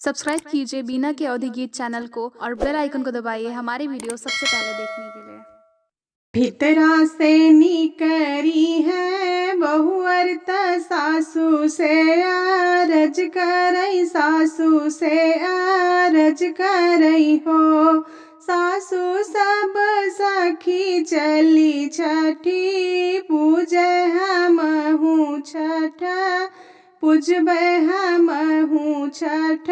Subscribe कीजिए बीना के अवधि गीत चैनल को और बेल आइकन को दबाइए हमारी वीडियो सबसे पहले देखने के लिए। भितरा से निकरी है बहुअर त सासू से आरज करई, सासू से आरज करई हो। सासू सब सखी चली छठी पूजे हमहू छठ, पूजबे हमहू छठ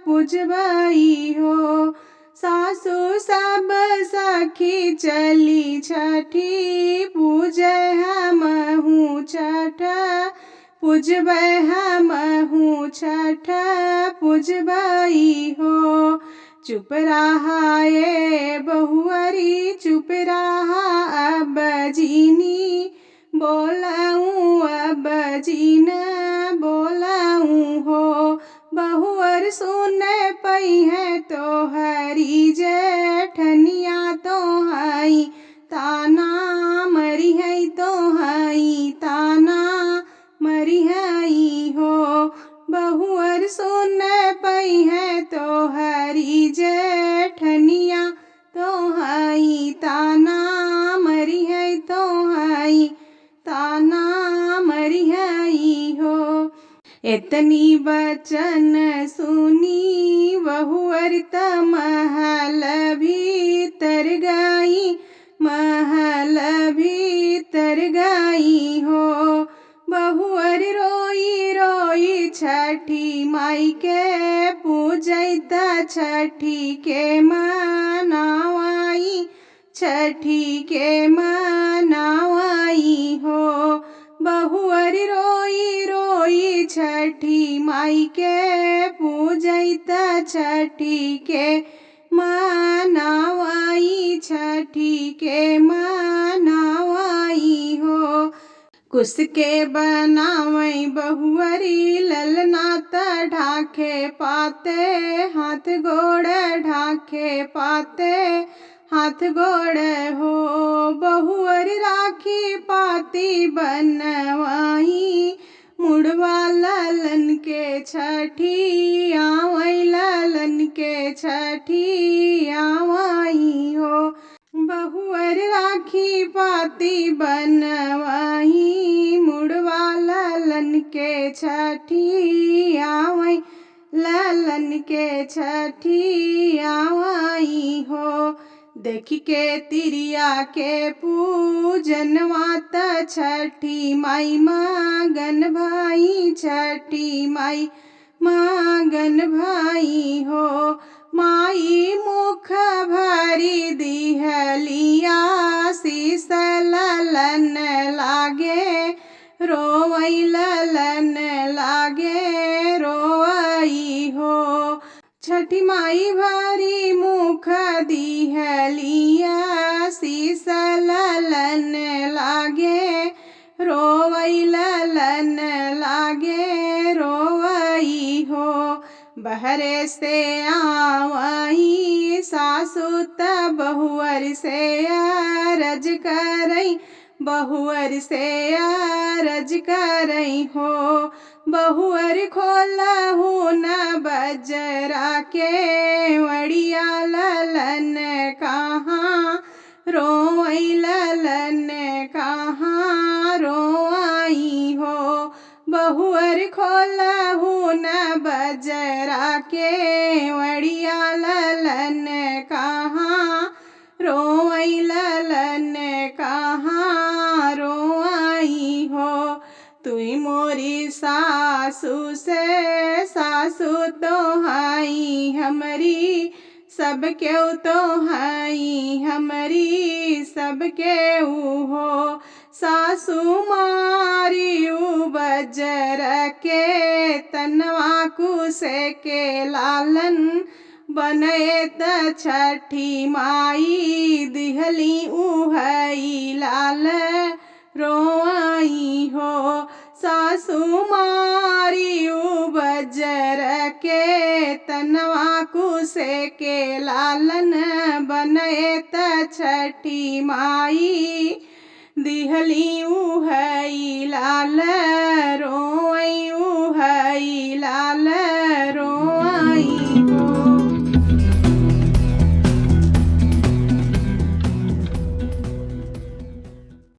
पूजबई हो। सासू सब सखी चली छठी पूजे हमहू छठ, पूजबे हमहू छठ पूजबई हो। चुप रहा ये बहुअरी, चुप रहा अब जीनी, बोलाऊं अब जीन बोलाऊं हो। बहुअर सुने पई है तो हरी जेठनिया तो हई ताना मरी है तो हई ताना मरी हई हो। बहुअर सुने पई है तो हरी जेठनिया तो हई ताना मरी है तो हई ताना मरी हई हो। इतनी बचन सुनी बहुअर त महल भीतर गई, महल भीतर गई हो। बहुअर रोई रोई छठी माई के पूजैत, छठी के मनावाई, छठी के मनावाई हो। बहुअर रोई रोई छठी माई के पूजैत, छठी के मनावाई, छठी के मनावाई हो। कुस के बनावई बहुअरी ललना त ढाके पाते, हाथ गोड़ ढाके पाते हाथ गोड़ हो। बहुअर राखी पाती बनवाई, मुड़वा ललन के छठी आवई, ललन के छठी आवाई हो। बहुअर राखी पाती बनवाई, मुड़वा ललन के छठी आवई, ललन के छठी आवाई हो। देखी के तिरिया के पूजनवा त छठी माई मगन भाई, छठी माई मगन भाई हो। माई मुख भरी दिहलिया शीस, ललन लागे रोवई, ललन लागे रोवई हो। छठी माई भरी मुख दिहलिया शीस, ललन लागे रोवई, ललन लागे रोवई हो। बहरे से आवई सासू त बहुअर से आरज करई, बहुअर से आरज करई हो। बहुअर खोलहु न बजरा के वड़िया, ललन कहाँ रोवई, ललन कहाँ रोवई हो। बहुअर खोलहु न बजरा के वड़िया, ललन कहाँ रोवई, ललन कहाँ रोवई हो। तुई मोरी सासू से सासू तो हई हमरी, सब केहू तो हई हमरी सब केहू हो। सासू मारी बजर के तनवा कुसे के लालन, बने त छठी माई दिहली उहई लाल रोवई हो। सासू मारी बजर के तनवा कुसे के लालन, बने त छठी माई दिहली उहई लाल रोवई, उहई लाल रोवई।